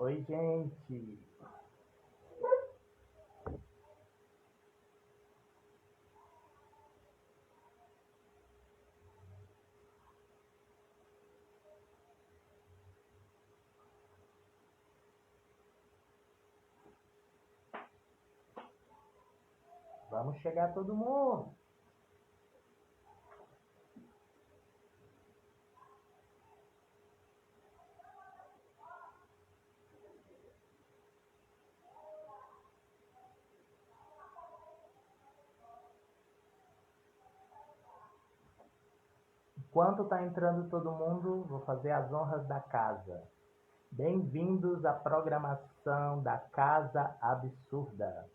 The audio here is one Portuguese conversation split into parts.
Oi, gente. Vamos chegar todo mundo. Enquanto está entrando todo mundo, vou fazer as honras da casa. Bem-vindos à programação da Casa Absurda.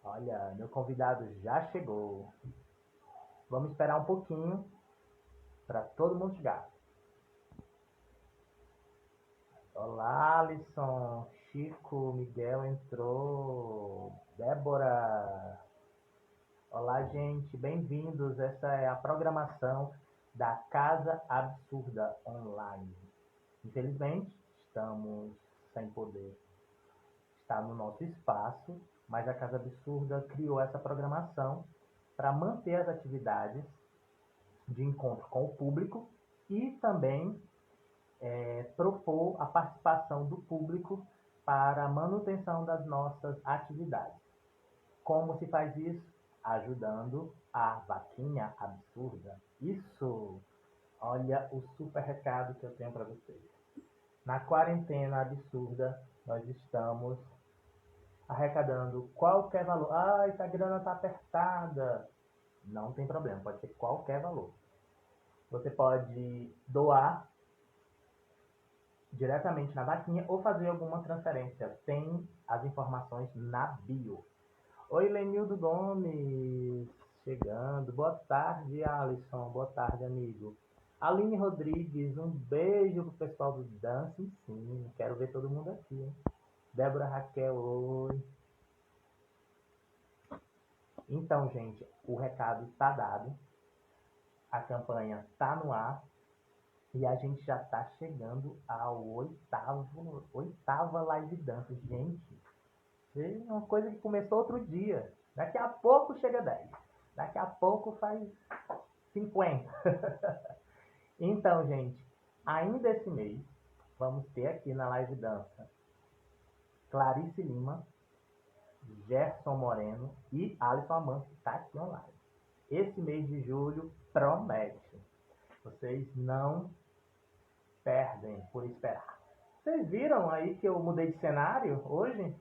Olha, meu convidado já chegou. Vamos esperar um pouquinho para todo mundo chegar. Olá, Alisson, Chico, Miguel entrou, Débora. Olá, gente, bem-vindos. Essa é a programação da Casa Absurda Online. Infelizmente, estamos sem poder estar no nosso espaço, mas a Casa Absurda criou essa programação para manter as atividades de encontro com o público e também propor a participação do público para a manutenção das nossas atividades. Como se faz isso? Ajudando a vaquinha absurda. Isso! Olha o super recado que eu tenho para vocês. Na quarentena absurda, nós estamos arrecadando qualquer valor. Ai, a grana está apertada. Não tem problema, pode ser qualquer valor. Você pode doar diretamente na vaquinha ou fazer alguma transferência. Tem as informações na bio. Oi, Lenildo Gomes, chegando. Boa tarde, Alisson. Boa tarde, amigo. Aline Rodrigues, um beijo pro pessoal do Dance Sim. Quero ver todo mundo aqui, hein? Débora Raquel, oi. Então, gente, o recado está dado. A campanha está no ar. E a gente já está chegando ao oitava live dance. Gente, é uma coisa que começou outro dia. Daqui a pouco chega 10. Daqui a pouco faz 50. Então, gente, ainda esse mês, vamos ter aqui na live dança Clarice Lima, Gerson Moreno e Alisson Amante, que está aqui online. Esse mês de julho promete. Vocês não perdem por esperar. Vocês viram aí que eu mudei de cenário hoje?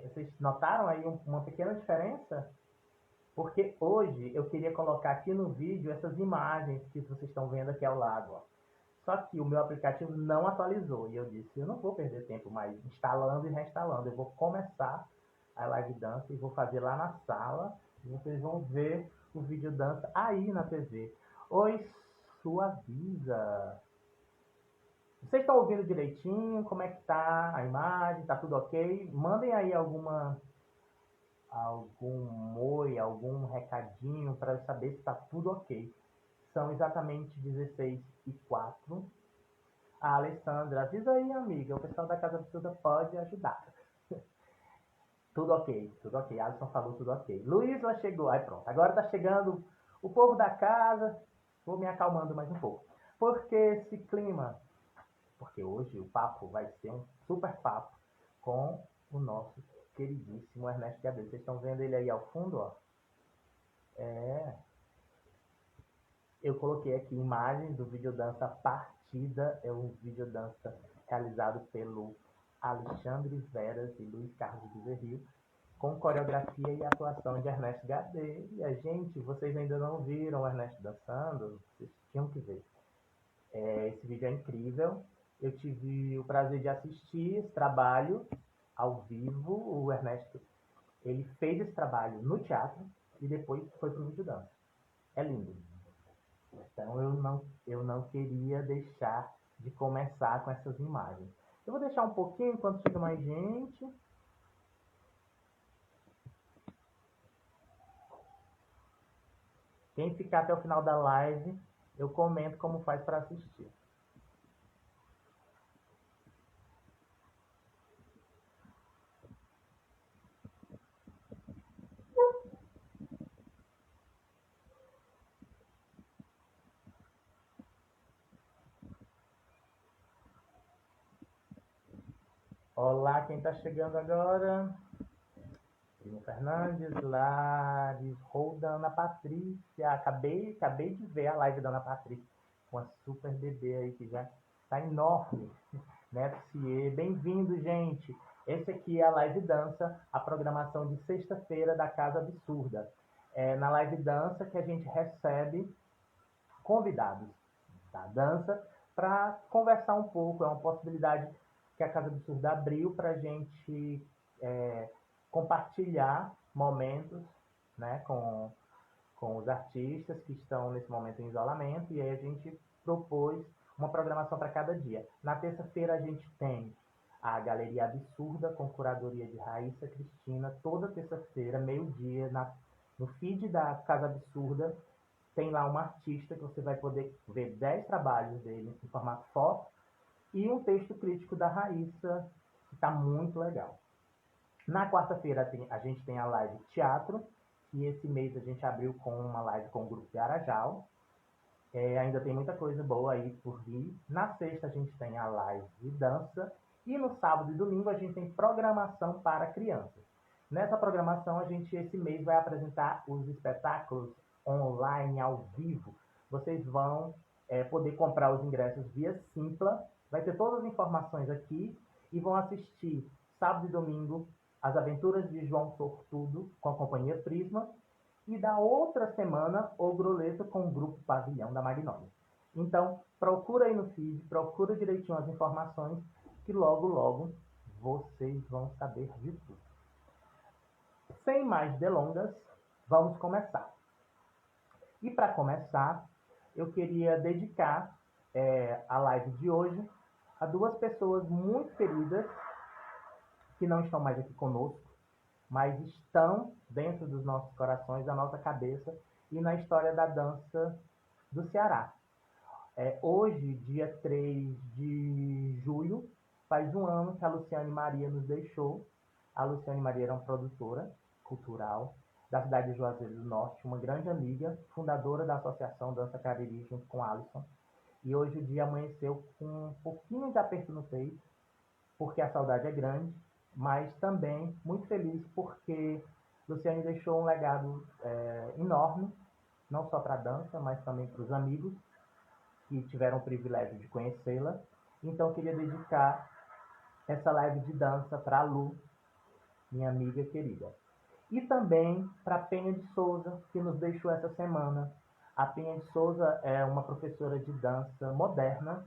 Vocês notaram aí uma pequena diferença? Porque hoje eu queria colocar aqui no vídeo essas imagens que vocês estão vendo aqui ao lado. Ó. Só que o meu aplicativo não atualizou. E eu disse, eu não vou perder tempo mais instalando e reinstalando. Eu vou começar a live dança e vou fazer lá na sala. E vocês vão ver o vídeo dança aí na TV. Oi, Suaviza. Vocês estão ouvindo direitinho? Como é que tá a imagem? Tá tudo ok? Mandem aí algum oi, algum recadinho para eu saber se está tudo ok. São exatamente 16h04. A Alessandra, avisa aí, amiga. O pessoal da Casa Absurda pode ajudar. Tudo ok, tudo ok. A Alisson falou tudo ok. Luísa chegou. Aí pronto. Agora tá chegando o povo da casa. Vou me acalmando mais um pouco. Porque esse clima... Porque hoje o papo vai ser um super papo com o nosso queridíssimo Ernesto Gabriel. Vocês estão vendo ele aí ao fundo, ó? Eu coloquei aqui imagens do videodança Partida. É um videodança realizado pelo Alexandre Veras e Luiz Carlos Bezerril, com coreografia e atuação de Ernesto Gabriel. E a gente, vocês ainda não viram o Ernesto dançando? Vocês tinham que ver. Esse vídeo é incrível. Eu tive o prazer de assistir esse trabalho ao vivo. O Ernesto, ele fez esse trabalho no teatro e depois foi para o videodança. É lindo. Então eu não queria deixar de começar com essas imagens. Eu vou deixar um pouquinho enquanto chega mais gente. Quem ficar até o final da live, eu comento como faz para assistir. Olá, quem está chegando agora? Bruno Fernandes, Lares, Rolda, Ana Patrícia. Acabei de ver a live da Ana Patrícia. Uma super bebê aí que já está enorme. Neto Cie, bem-vindo, gente. Esse aqui é a Live Dança, a programação de sexta-feira da Casa Absurda. É na Live Dança que a gente recebe convidados da dança para conversar um pouco. É uma possibilidade que a Casa Absurda abriu para a gente é, compartilhar momentos, né, com os artistas que estão nesse momento em isolamento, e aí a gente propôs uma programação para cada dia. Na terça-feira a gente tem a Galeria Absurda, com curadoria de Raíssa Cristina, toda terça-feira, meio-dia, no feed da Casa Absurda, tem lá um artista que você vai poder ver 10 trabalhos dele em formato foto e um texto crítico da Raíssa, que está muito legal. Na quarta-feira a gente tem a live teatro, e esse mês a gente abriu com uma live com o grupo de Arajal. Ainda tem muita coisa boa aí por vir. Na sexta a gente tem a live de dança, e no sábado e domingo a gente tem programação para crianças. Nessa programação a gente esse mês vai apresentar os espetáculos online, ao vivo. Vocês vão poder comprar os ingressos via Simpla. Vai ter todas as informações aqui e vão assistir sábado e domingo As Aventuras de João Sortudo com a Companhia Prisma, e da outra semana o Groleto com o Grupo Pavilhão da Magnólia. Então, procura aí no feed, procura direitinho as informações, que logo, logo vocês vão saber de tudo. Sem mais delongas, vamos começar. E para começar, eu queria dedicar a live de hoje a duas pessoas muito queridas que não estão mais aqui conosco, mas estão dentro dos nossos corações, da nossa cabeça e na história da dança do Ceará. Hoje, dia 3 de julho, faz um ano que a Luciane Maria nos deixou. A Luciane Maria era uma produtora cultural da cidade de Juazeiro do Norte, uma grande amiga, fundadora da Associação Dança Cariri, junto com Alisson. E hoje o dia amanheceu com um pouquinho de aperto no peito, porque a saudade é grande, mas também muito feliz porque Luciane deixou um legado enorme, não só para a dança, mas também para os amigos que tiveram o privilégio de conhecê-la. Então, eu queria dedicar essa live de dança para a Lu, minha amiga querida. E também para a Penha de Souza, que nos deixou essa semana. A Penha de Souza é uma professora de dança moderna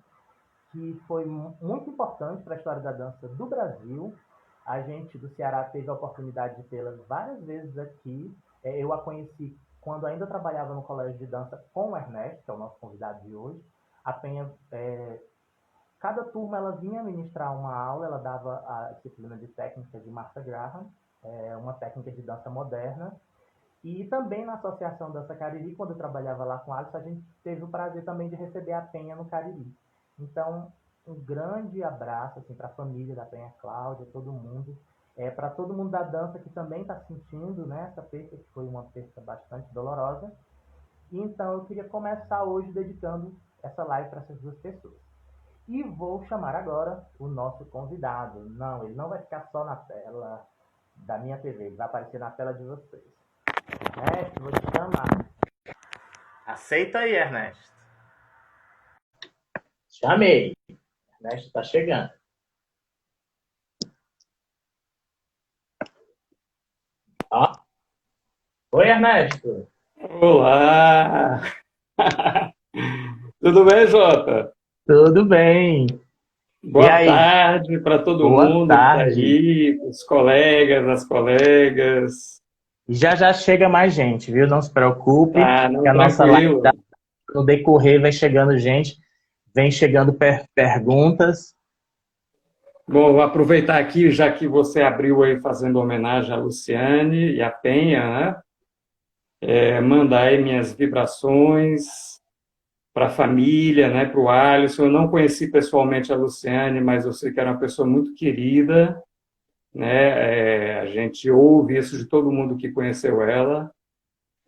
que foi muito importante para a história da dança do Brasil. A gente do Ceará teve a oportunidade de tê-la várias vezes aqui. Eu a conheci quando ainda trabalhava no colégio de dança com o Ernesto, que é o nosso convidado de hoje. A Penha, cada turma ela vinha ministrar uma aula, ela dava a disciplina de técnica de Martha Graham, uma técnica de dança moderna. E também na Associação Dança Cariri, quando eu trabalhava lá com a Alice, a gente teve o prazer também de receber a Penha no Cariri. Então, um grande abraço assim, para a família da Penha Cláudia, todo mundo. Para todo mundo da dança que também está sentindo, né, essa perca, que foi uma perca bastante dolorosa. E então eu queria começar hoje dedicando essa live para essas duas pessoas. E vou chamar agora o nosso convidado. Não, ele não vai ficar só na tela da minha TV, ele vai aparecer na tela de vocês. Ernesto, vou te chamar. Aceita aí, Ernesto. Chamei. Ernesto está chegando. Ó. Oi, Ernesto. Olá! Tudo bem, Jota? Tudo bem. Boa tarde para todo mundo que está aí, os colegas, as colegas. E já chega mais gente, viu? Não se preocupe, Não, que a nossa live no decorrer vai chegando gente, vem chegando perguntas. Bom, vou aproveitar aqui, já que você abriu aí fazendo homenagem à Luciane e à Penha, né? Mandar aí minhas vibrações para a família, né, para o Alisson. Eu não conheci pessoalmente a Luciane, mas eu sei que era uma pessoa muito querida, né? A gente ouve isso de todo mundo que conheceu ela.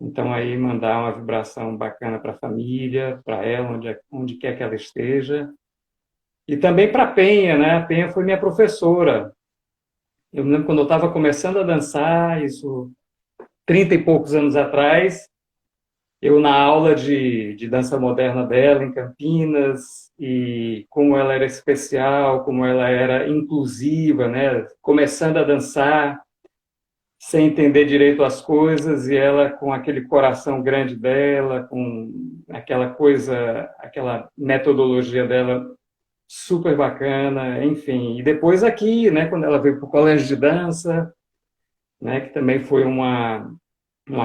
Então, aí, mandar uma vibração bacana para a família, para ela, onde quer que ela esteja. E também para a Penha, né? A Penha foi minha professora. Eu me lembro quando eu estava começando a dançar, isso 30 e poucos anos atrás, eu na aula de dança moderna dela em Campinas, e como ela era especial, como ela era inclusiva, né? Começando a dançar, sem entender direito as coisas, e ela com aquele coração grande dela, com aquela coisa, aquela metodologia dela super bacana, enfim. E depois aqui, né, quando ela veio para o colégio de dança, né, que também foi uma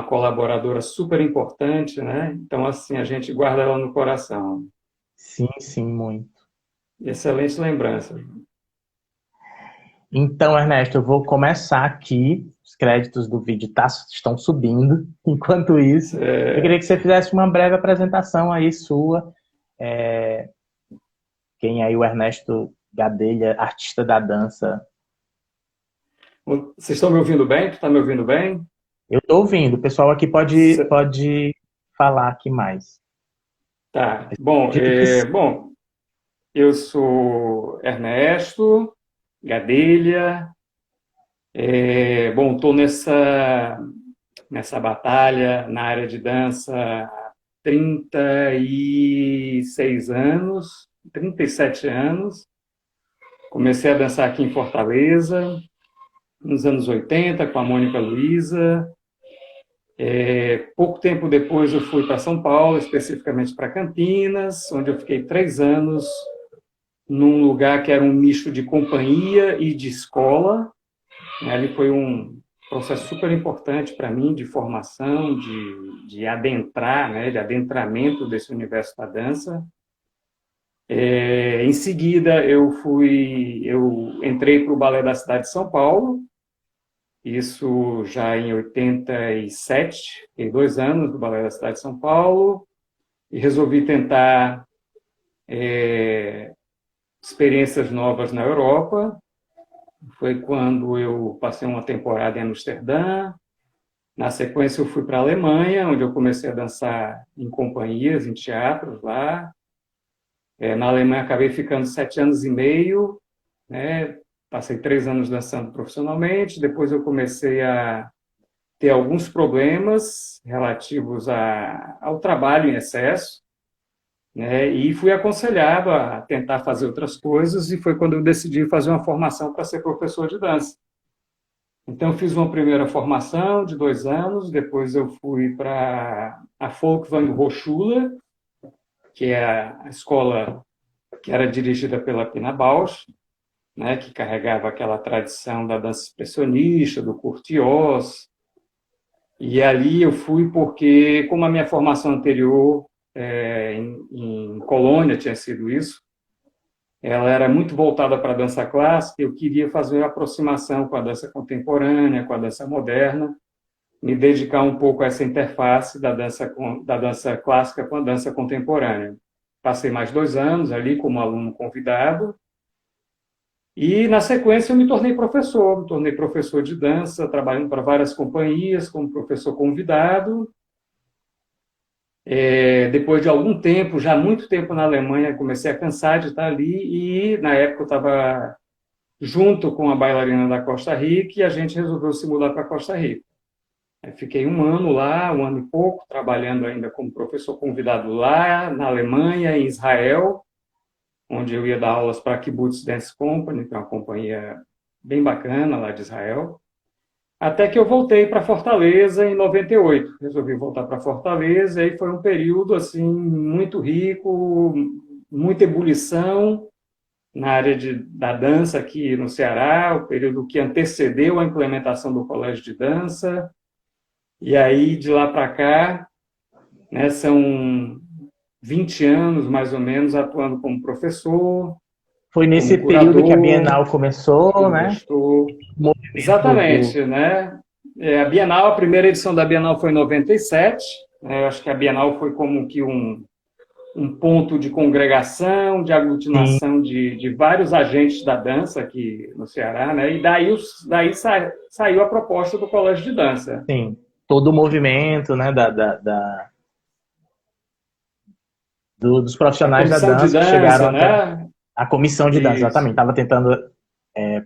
colaboradora super importante, né? Então, assim, a gente guarda ela no coração. Sim, sim, muito. Excelente lembrança. Então, Ernesto, eu vou começar aqui. Os créditos do vídeo estão subindo. Enquanto isso, eu queria que você fizesse uma breve apresentação aí sua. É, quem é aí o Ernesto Gadelha, artista da dança? Vocês estão me ouvindo bem? Tu está me ouvindo bem? Eu estou ouvindo. O pessoal aqui pode falar aqui mais. Tá. Bom, Acredito que sim. bom, eu sou Ernesto Gadelha. Bom, estou nessa batalha na área de dança há 36 anos, 37 anos. Comecei a dançar aqui em Fortaleza, nos anos 80, com a Mônica Luiza. Pouco tempo depois eu fui para São Paulo, especificamente para Campinas, onde eu fiquei 3 anos num lugar que era um misto de companhia e de escola. Ali foi um processo super importante para mim, de formação, de adentrar, né, de adentramento desse universo da dança. Em seguida, eu entrei para o Balé da Cidade de São Paulo, isso já em 87, fiquei 2 anos no Balé da Cidade de São Paulo, e resolvi tentar experiências novas na Europa. Foi quando eu passei uma temporada em Amsterdã. Na sequência, eu fui para a Alemanha, onde eu comecei a dançar em companhias, em teatros lá. Na Alemanha, acabei ficando 7 anos e meio, né? Passei 3 anos dançando profissionalmente. Depois, eu comecei a ter alguns problemas relativos ao trabalho em excesso, né? E fui aconselhado a tentar fazer outras coisas, e foi quando eu decidi fazer uma formação para ser professor de dança. Então, eu fiz uma primeira formação de 2 anos, depois eu fui para a Folkwang Hochschule, que é a escola que era dirigida pela Pina Bausch, né, que carregava aquela tradição da dança expressionista, do Curtiós. E ali eu fui porque, como a minha formação anterior em Colônia tinha sido isso, ela era muito voltada para a dança clássica, eu queria fazer uma aproximação com a dança contemporânea, com a dança moderna, me dedicar um pouco a essa interface da dança clássica com a dança contemporânea. Passei mais 2 anos ali como aluno convidado, e na sequência eu me tornei professor de dança, trabalhando para várias companhias como professor convidado. Depois de algum tempo, já muito tempo na Alemanha, comecei a cansar de estar ali, e na época eu estava junto com a bailarina da Costa Rica, e a gente resolveu se mudar para Costa Rica. Fiquei 1 ano lá, 1 ano e pouco, trabalhando ainda como professor convidado lá, na Alemanha, em Israel, onde eu ia dar aulas para a Kibbutz Dance Company, que é uma companhia bem bacana lá de Israel. Até que eu voltei para Fortaleza em 98. Resolvi voltar para Fortaleza, e foi um período assim muito rico, muita ebulição na área da dança aqui no Ceará, o período que antecedeu a implementação do colégio de dança. E aí, de lá para cá, né, são 20 anos, mais ou menos, atuando como professor, Foi nesse como período que a Bienal curador, começou, como né? gestor. O movimento Exatamente, né? A Bienal, a primeira edição da Bienal foi em 97, né? Eu acho que a Bienal foi como que um ponto de congregação, de sim, aglutinação de vários agentes da dança aqui no Ceará, né? E daí saiu a proposta do Colégio de Dança. sim, todo o movimento, né, dos A profissionais da comissão de dança que chegaram dança, até né? a comissão de dança, Isso. exatamente. Estava tentando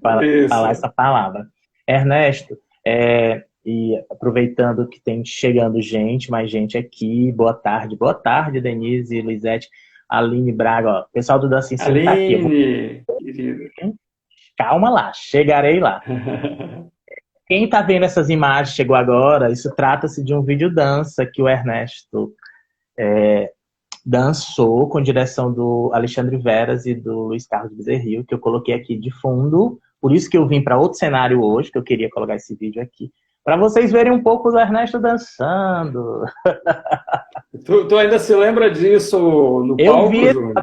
para Isso. falar essa palavra. Ernesto, e aproveitando que tem chegando mais gente aqui, boa tarde, Denise, Lisete, Aline Braga, ó, o pessoal do Dança em Cena tá aqui, Aline, querida. calma lá, chegarei lá. Quem tá vendo essas imagens chegou agora, isso trata-se de um vídeo dança que o Ernesto dançou com direção do Alexandre Veras e do Luiz Carlos Bezerril, que eu coloquei aqui de fundo. Por isso que eu vim para outro cenário hoje, que eu queria colocar esse vídeo aqui, para vocês verem um pouco do Ernesto dançando. Tu ainda se lembra disso no palco, vi. Júnior?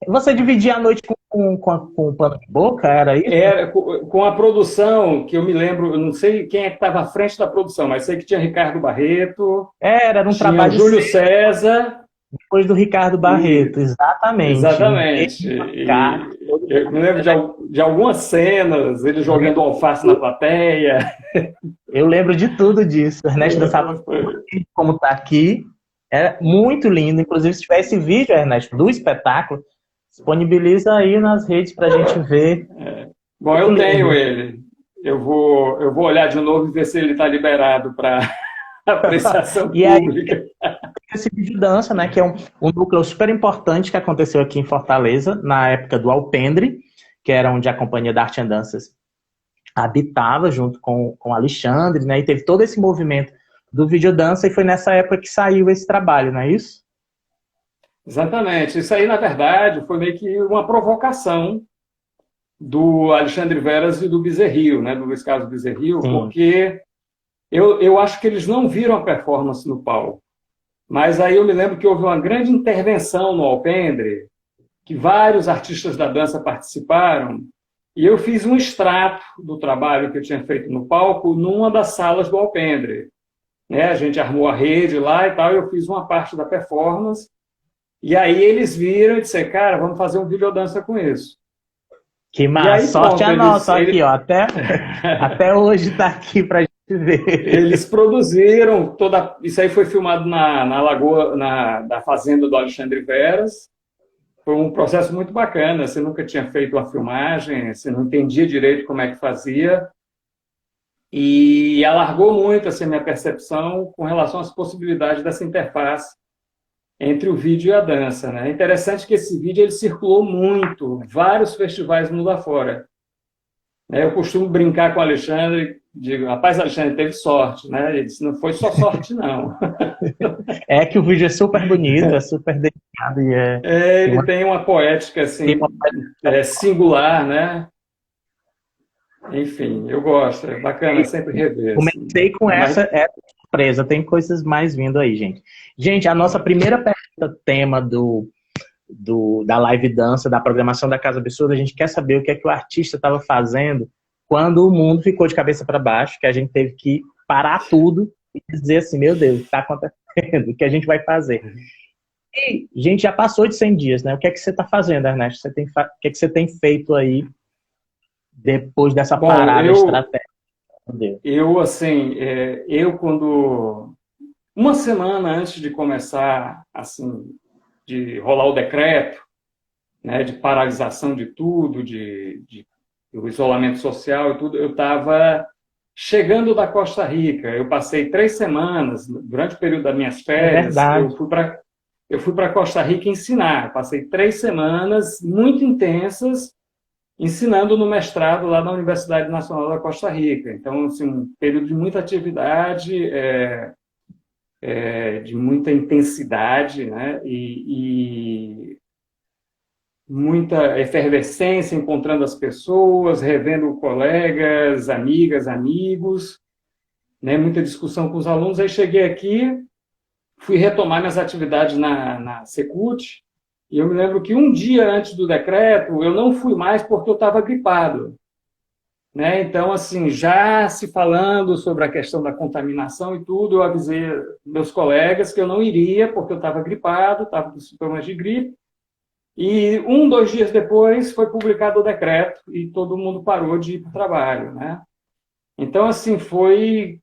Você dividia a noite com o pano de boca, era isso? Era com a produção, que eu me lembro, eu não sei quem é que estava à frente da produção, mas sei que tinha Ricardo Barreto, Era um tinha trabalho Júlio César. depois do Ricardo Barreto, exatamente. Exatamente. Eu me lembro de algumas cenas, ele jogando alface na plateia. Eu lembro de tudo disso. O Ernesto dançava como está aqui. É muito lindo. Inclusive, se tiver esse vídeo, Ernesto, do espetáculo, disponibiliza aí nas redes para a gente ver. Bom, eu tenho ele. Eu vou olhar de novo e ver se ele está liberado para apreciação E aí, pública. esse vídeo dança, né, que é um núcleo super importante que aconteceu aqui em Fortaleza, na época do Alpendre, que era onde a Companhia da Arte e Danças habitava, junto com o Alexandre, né, e teve todo esse movimento do videodança, e foi nessa época que saiu esse trabalho, não é isso? Exatamente. Isso aí, na verdade, foi meio que uma provocação do Alexandre Veras e do Bezerril, né, do Luiz Carlos Bezerril, porque eu acho que eles não viram a performance no palco. Mas aí eu me lembro que houve uma grande intervenção no Alpendre, que vários artistas da dança participaram, e eu fiz um extrato do trabalho que eu tinha feito no palco numa das salas do Alpendre. Né? A gente armou a rede lá e tal, e eu fiz uma parte da performance, e aí eles viram e disseram, cara, vamos fazer um videodança com isso. Que massa, sorte a nossa aqui, ó, até hoje tá aqui pra gente ver. Eles produziram isso aí foi filmado na lagoa, da fazenda do Alexandre Veras. Foi um processo muito bacana. Você nunca tinha feito uma filmagem, você não entendia direito como é que fazia. E alargou muito assim, a minha percepção com relação às possibilidades dessa interface entre o vídeo e a dança. Né? É interessante que esse vídeo ele circulou muito, vários festivais mundo afora. Eu costumo brincar com o Alexandre, digo, rapaz, Alexandre, teve sorte, né? Ele disse, não foi só sorte, não. É que o vídeo é super bonito, é super delicado. Ele tem uma poética, assim, singular, né? Enfim, eu gosto, é bacana sempre rever. Comecei com essa surpresa, tem coisas mais vindo aí, gente. Gente, a nossa primeira pergunta, tema da live dança, da programação da Casa Absurda, a gente quer saber o que é que o artista estava fazendo quando o mundo ficou de cabeça para baixo, que a gente teve que parar tudo e dizer assim, meu Deus, o que está acontecendo? O que a gente vai fazer? E a gente já passou de 100 dias, né? O que é que você está fazendo, Ernesto? O que é que você tem feito aí depois dessa parada estratégica? Quando... Uma semana antes de começar, assim, de rolar o decreto, né, de paralisação de tudo, do isolamento social e tudo, eu estava chegando da Costa Rica. Eu passei 3 semanas, durante o período das minhas férias, eu fui para Costa Rica ensinar. Passei 3 semanas muito intensas ensinando no mestrado lá na Universidade Nacional da Costa Rica. Então, assim, um período de muita atividade, de muita intensidade, né? E muita efervescência, encontrando as pessoas, revendo colegas, amigas, amigos, né? Muita discussão com os alunos. Aí cheguei aqui, fui retomar minhas atividades na Secult, e eu me lembro que um dia antes do decreto, eu não fui mais porque eu estava gripado. Né? Então, assim, já se falando sobre a questão da contaminação e tudo, eu avisei meus colegas que eu não iria porque eu estava gripado, estava com sintomas de gripe. E 2 dias depois foi publicado o decreto e todo mundo parou de ir para o trabalho. Né? Então, assim, foi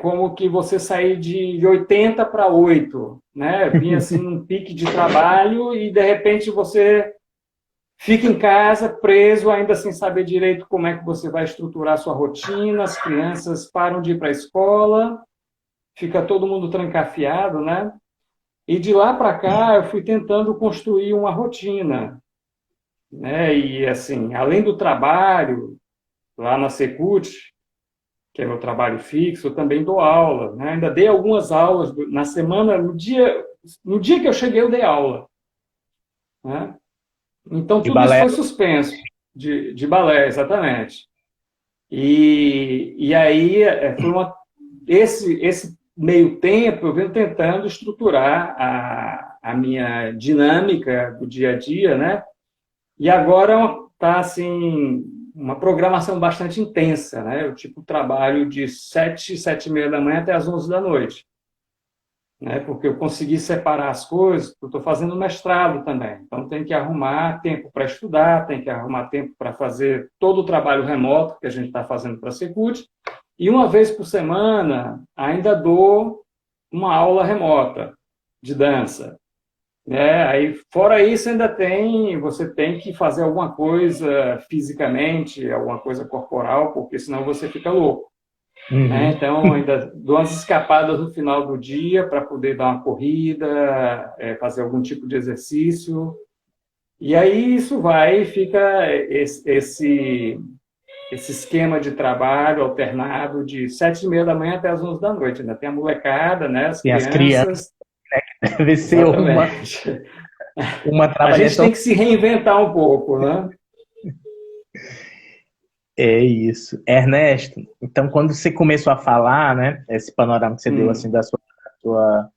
como que você sair de 80 para 8. Né? Vinha assim, um pique de trabalho e, de repente, você fica em casa, preso, ainda sem saber direito como é que você vai estruturar a sua rotina, as crianças param de ir para a escola, fica todo mundo trancafiado, né? E de lá para cá eu fui tentando construir uma rotina, né? E assim, além do trabalho lá na Secult, que é meu trabalho fixo, eu também dou aula, né? Ainda dei algumas aulas na semana, no dia que eu cheguei eu dei aula, né? Então De tudo isso balé. foi suspenso, de balé, exatamente. E aí esse meio tempo eu venho tentando estruturar a minha dinâmica do dia a dia, né? E agora está assim uma programação bastante intensa, né? Eu tipo trabalho de 7h, 7h30 da manhã até as 11 da noite, né? Porque eu consegui separar as coisas. Eu estou fazendo mestrado também, então tem que arrumar tempo para estudar, tem que arrumar tempo para fazer todo o trabalho remoto que a gente está fazendo para a Secult. E uma vez por semana ainda dou uma aula remota de dança, né? Aí, fora isso, você tem que fazer alguma coisa fisicamente, alguma coisa corporal, porque senão você fica louco, né? Uhum. Então, ainda dou umas escapadas no final do dia para poder dar uma corrida, fazer algum tipo de exercício. E aí isso vai e fica esse esquema de trabalho alternado de 7h30 da manhã até as 11 da noite. Ainda tem a molecada, né? As E as crianças, crianças. deve ser Exatamente. uma A gente trabalhação. tem que se reinventar um pouco, né? É isso. Ernesto, então quando você começou a falar, né, esse panorama que você deu assim da sua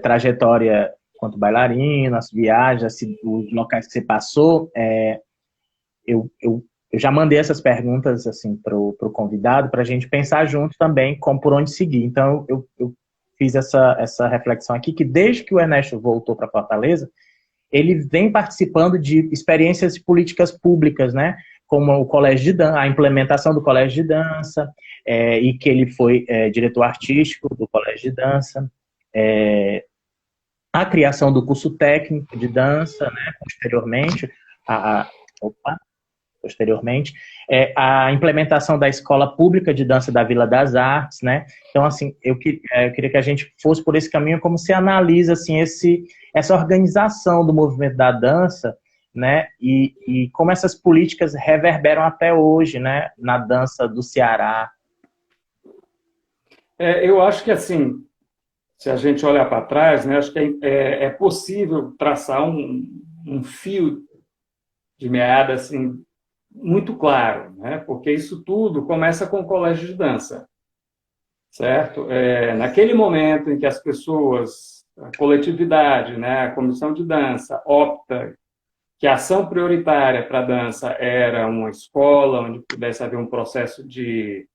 trajetória quanto bailarina, as viagens, assim, os locais que você passou, eu já mandei essas perguntas assim pro convidado para a gente pensar junto também como por onde seguir. Então eu fiz essa reflexão aqui que desde que o Ernesto voltou para Fortaleza, ele vem participando de experiências de políticas públicas, né? Como o colégio de dança, a implementação do colégio de dança, e que ele foi diretor artístico do colégio de dança, a criação do curso técnico de dança, né? Opa, posteriormente, a implementação da escola pública de dança da Vila das Artes, né? Então, assim, eu queria que a gente fosse por esse caminho, como se analisa, assim, essa organização do movimento da dança, né? E como essas políticas reverberam até hoje, né? Na dança do Ceará. Eu acho que, assim, se a gente olhar para trás, né, acho que é possível traçar um fio de meada, assim, muito claro, né? Porque isso tudo começa com o colégio de dança, certo? Naquele momento em que as pessoas, a coletividade, né, a comissão de dança opta que a ação prioritária para a dança era uma escola onde pudesse haver um processo de,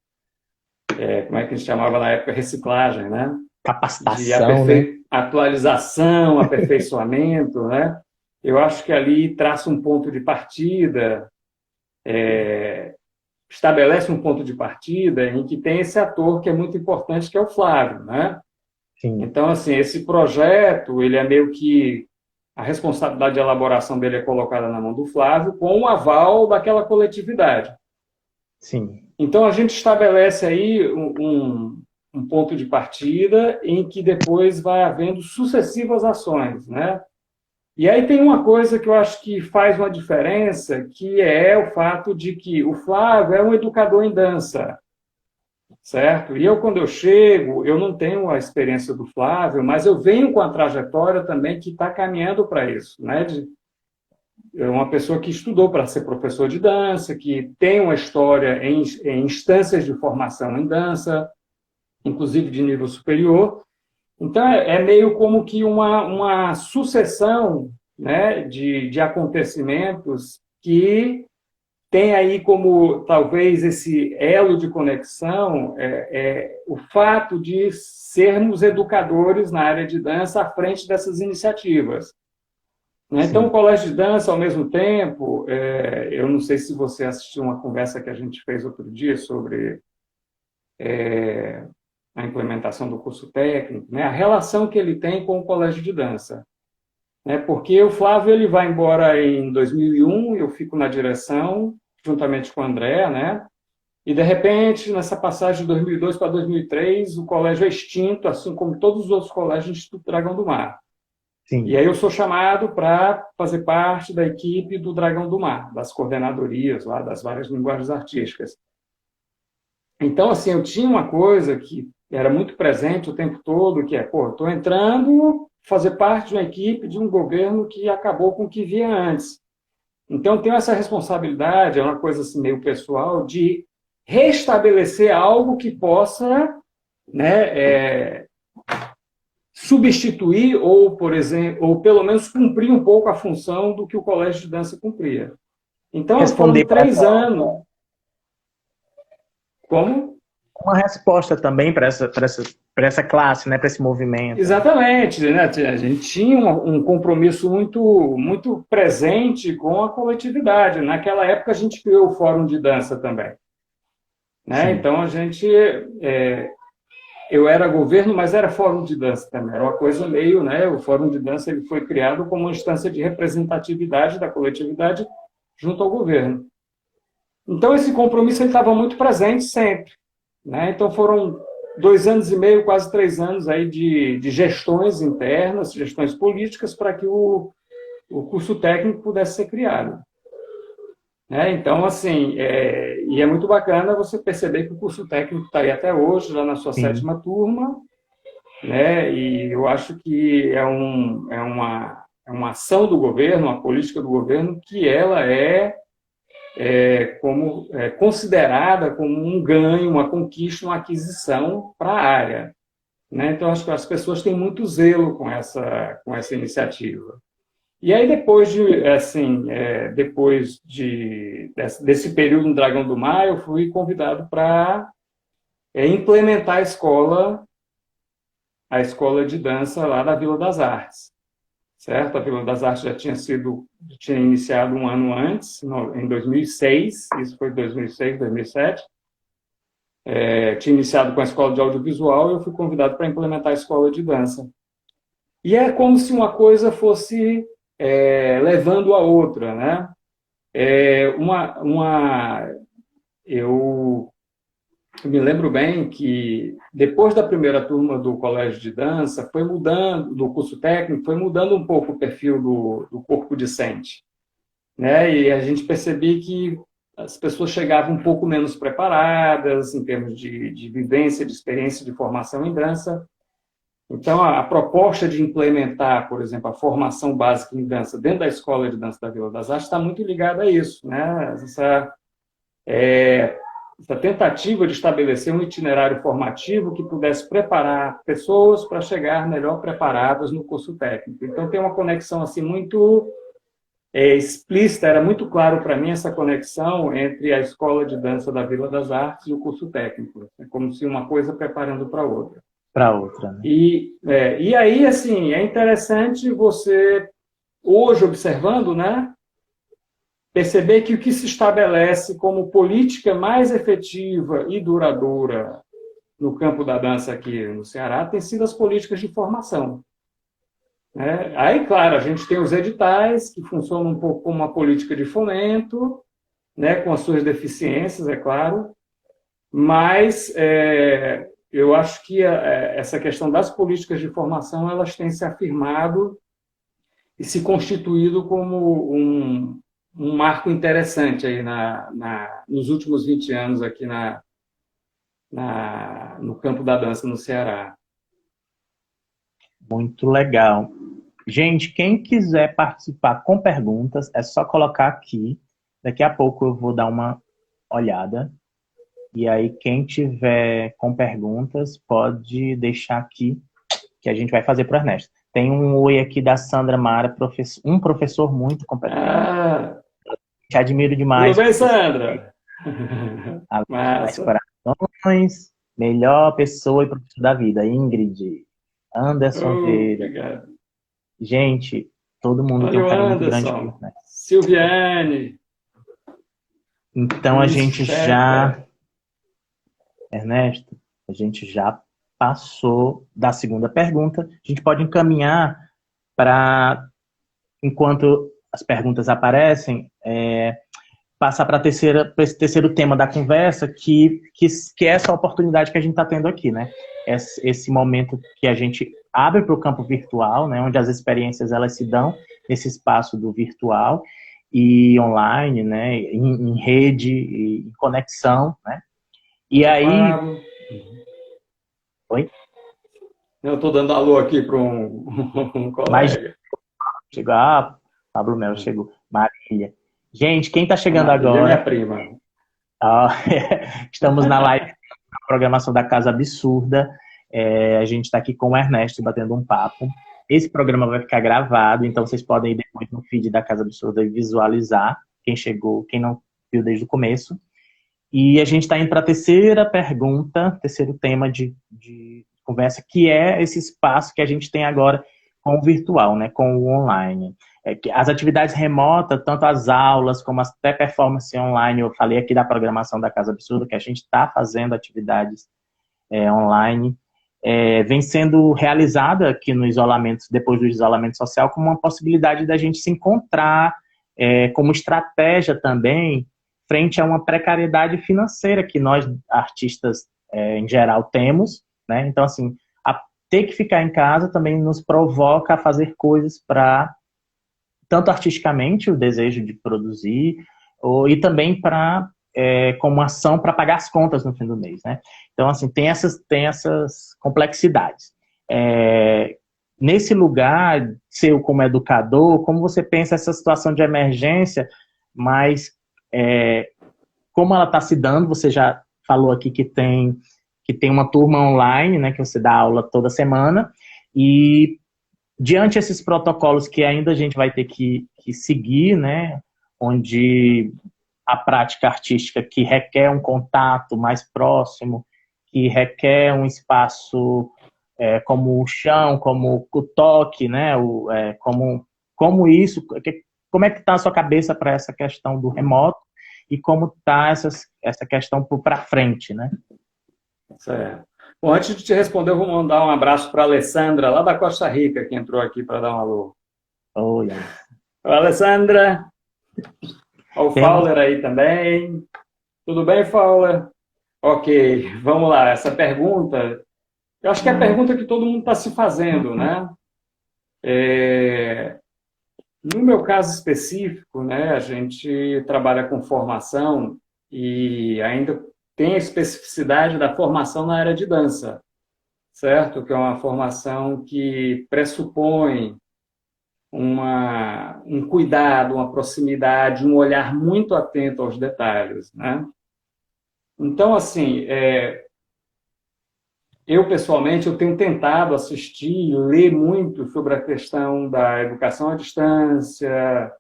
como é que a gente chamava na época, reciclagem, né? De Capacitação, né? atualização, aperfeiçoamento, né? Eu acho que ali traça um ponto de partida, estabelece um ponto de partida em que tem esse ator que é muito importante, que é o Flávio, né? Sim, Então, assim, esse projeto, ele é meio que a responsabilidade de elaboração dele é colocada na mão do Flávio, com o aval daquela coletividade. sim, Então, a gente estabelece aí um ponto de partida em que depois vai havendo sucessivas ações, né? E aí tem uma coisa que eu acho que faz uma diferença, que é o fato de que o Flávio é um educador em dança, certo? E eu, quando eu chego, eu não tenho a experiência do Flávio, mas eu venho com a trajetória também que está caminhando para isso, né? É uma pessoa que estudou para ser professor de dança, que tem uma história em instâncias de formação em dança, inclusive de nível superior. Então, é meio como que uma sucessão, né, de acontecimentos que tem aí como, talvez, esse elo de conexão, o fato de sermos educadores na área de dança à frente dessas iniciativas. Né? Então, o sim. colégio de dança, ao mesmo tempo, eu não sei se você assistiu uma conversa que a gente fez outro dia sobre a implementação do curso técnico, né? A relação que ele tem com o colégio de dança. né? Porque o Flávio ele vai embora em 2001, eu fico na direção, juntamente com o André, né? E, de repente, nessa passagem de 2002 para 2003, o colégio é extinto, assim como todos os outros colégios do Instituto Dragão do Mar. E Sim. aí eu sou chamado para fazer parte da equipe do Dragão do Mar, das coordenadorias lá, das várias linguagens artísticas. Então, assim, eu tinha uma coisa que era muito presente o tempo todo, que é, pô, estou entrando fazer parte de uma equipe de um governo que acabou com o que via antes. Então, eu tenho essa responsabilidade, é uma coisa assim, meio pessoal, de restabelecer algo que possa, né, substituir ou, por exemplo, ou pelo menos cumprir um pouco a função do que o colégio de dança cumpria. Então, foram Responder para 3 anos. Como? uma resposta também para essa classe, né, para esse movimento. Exatamente, né? A gente tinha um compromisso muito presente com a coletividade. Naquela época, a gente criou o Fórum de Dança também. Né? Então, eu era governo, mas era fórum de dança também. Era uma coisa meio, né? O fórum de dança ele foi criado como uma instância de representatividade da coletividade junto ao governo. Então, esse compromisso ele estava muito presente sempre. Né? Então, foram 2 anos e meio, quase 3 anos aí de gestões internas, gestões políticas, para que o curso técnico pudesse ser criado. Né? Então, assim, e é muito bacana você perceber que o curso técnico está aí até hoje, já na sua sétima turma, né? E eu acho que é uma ação do governo, uma política do governo, que ela considerada como um ganho, uma conquista, uma aquisição para a área. Né? Então, acho que as pessoas têm muito zelo com essa iniciativa. E aí, depois desse período no Dragão do Mar, eu fui convidado para implementar a escola de dança lá da Vila das Artes. Certo? A Vila das Artes já tinha iniciado um ano antes, em 2006, isso foi 2006, 2007. Tinha iniciado com a escola de audiovisual e eu fui convidado para implementar a escola de dança. E é como se uma coisa fosse levando a outra, né? Eu me lembro bem que depois da primeira turma do colégio de dança, foi mudando, do curso técnico, foi mudando um pouco o perfil do corpo discente, né? E a gente percebia que as pessoas chegavam um pouco menos preparadas em termos de vivência, de experiência, de formação em dança. Então, a proposta de implementar, por exemplo, a formação básica em dança dentro da Escola de Dança da Vila das Artes está muito ligada a isso, né? Essa tentativa de estabelecer um itinerário formativo que pudesse preparar pessoas para chegar melhor preparadas no curso técnico. Então, tem uma conexão assim muito explícita, era muito claro para mim essa conexão entre a Escola de Dança da Vila das Artes e o curso técnico. É como se uma coisa preparando para outra. Para outra, né? E aí, assim, é interessante você, hoje, observando, né, perceber que o que se estabelece como política mais efetiva e duradoura no campo da dança aqui no Ceará tem sido as políticas de formação. Né? Aí, claro, a gente tem os editais, que funcionam um pouco como uma política de fomento, né, com as suas deficiências, é claro, mas eu acho que essa questão das políticas de formação elas têm se afirmado e se constituído como um marco interessante aí nos últimos 20 anos aqui no campo da dança no Ceará. Muito legal. Gente, quem quiser participar com perguntas, é só colocar aqui. Daqui a pouco eu vou dar uma olhada. E aí, quem tiver com perguntas, pode deixar aqui, que a gente vai fazer para o Ernesto. Tem um oi aqui da Sandra Mara, um professor muito competente. Te admiro demais. Tudo bem, Sandra? Mais corações, melhor pessoa e professor da vida. Ingrid, Anderson Vieira. Obrigado. Gente, todo mundo tem um carinho muito grande por isso, né? Silviane. Então, a gente já... Ernesto, a gente já passou da segunda pergunta. A gente pode encaminhar para enquanto as perguntas aparecem, passar para esse terceiro tema da conversa, que é essa oportunidade que a gente está tendo aqui, né? Esse momento que a gente abre para o campo virtual, né? Onde as experiências elas se dão nesse espaço do virtual e online, né? Em rede, em conexão, né? E aí... Oi? Eu estou dando alô aqui para um Mas colega. chegou, Pablo Melo chegou. Marília. Gente, quem está chegando Marília, agora... minha prima. Estamos na live da programação da Casa Absurda. A gente está aqui com o Ernesto batendo um papo. Esse programa vai ficar gravado, então vocês podem ir depois no feed da Casa Absurda e visualizar quem chegou, quem não viu desde o começo. E a gente está indo para a terceira pergunta, terceiro tema de conversa, que é esse espaço que a gente tem agora com o virtual, né, com o online. As atividades remotas, tanto as aulas como até performance online, eu falei aqui da programação da Casa Absurda, que a gente está fazendo atividades online, vem sendo realizada aqui no isolamento, depois do isolamento social, como uma possibilidade da gente se encontrar, como estratégia também, frente a uma precariedade financeira que nós, artistas, em geral, temos, né? Então, assim, ter que ficar em casa também nos provoca a fazer coisas para, tanto artisticamente, o desejo de produzir, e também para, como ação para pagar as contas no fim do mês, né? Então, assim, tem essas complexidades. Nesse lugar, seu como educador, como você pensa essa situação de emergência, mas como ela está se dando? Você já falou aqui que tem uma turma online, né, que você dá aula toda semana, e diante desses protocolos que ainda a gente vai ter que seguir, né, onde a prática artística que requer um contato mais próximo, que requer um espaço como o chão, como o toque, né, como isso, como é que está a sua cabeça para essa questão do remoto e como está essa questão para frente, né? Certo. Bom, antes de te responder, eu vou mandar um abraço para a Alessandra, lá da Costa Rica, que entrou aqui para dar um alô. Oi. Oi, Alessandra. Olha o Fowler aí também. Tudo bem, Fowler? Ok, vamos lá. Essa pergunta, eu acho que é a pergunta que todo mundo está se fazendo, né? No meu caso específico, né, a gente trabalha com formação e ainda tem a especificidade da formação na área de dança, certo? Que é uma formação que pressupõe um cuidado, uma proximidade, um olhar muito atento aos detalhes, né? Então, assim, eu, pessoalmente, eu tenho tentado assistir e ler muito sobre a questão da educação à distância,